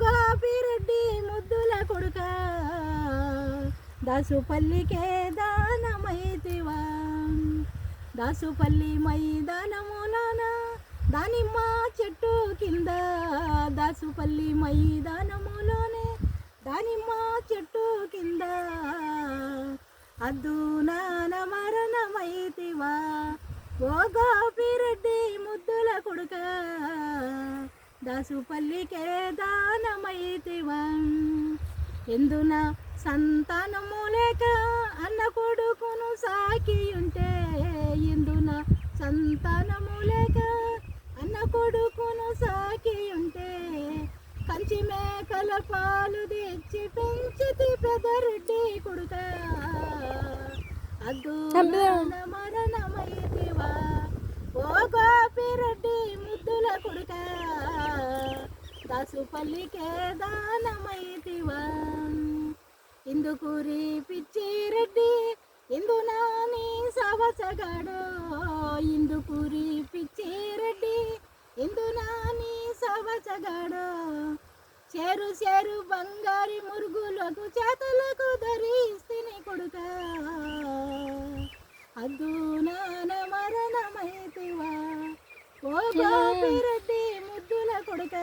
గోపిరెడ్డి ముద్దుల కొడుక దాసుపల్లికే దానమైతివా దాసుపల్లి మైదానములోన దానిమ్మ చెట్టు కింద దాసుపల్లి మైదానములోనే దానిమ్మ చెట్టు కింద అద్దునాన మరణమైతివా ఓ గోపిరెడ్డి ముద్దుల కొడుక దాసుపల్లికే దానమైతివా ఎందున సంతానము లేక అన్న కొడుకును సాకి ఉంటే ఎందున సంతానము లేక అన్న కొడుకును సాకి ఉంటే కంచి మేకల పాలు తెచ్చి పెంచితి పెదరెడ్డి కొడుక అద్దు మరణమైతివా ఓ గోపిరెడ్డి ముద్దుల కొడుక దాసుపల్లికే దానమైతివా ఇందుకూరి పిచ్చిరెడ్డి ఇందు నాని సవసగాడో ఇందుకూరి పిచ్చిరెడ్డి ఇందు నాని సవసగాడో చేరు చేరు బంగారి మురుగులకు చేతులకు ధరిస్తిని కొడుక అద్దు నాన మరణమైతివా ఓ గోపిరెడ్డి ముద్దుల కొడుక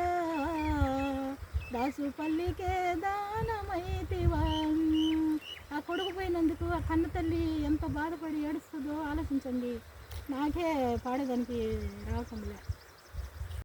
దాసుపల్లికే దానమైతివా ఆ కొడుకు పోయినందుకు ఆ కన్న తల్లి ఎంత బాధపడి ఏడుస్తుందో ఆలోచించండి. నాకే పాడేదానికి రావటం లేదు.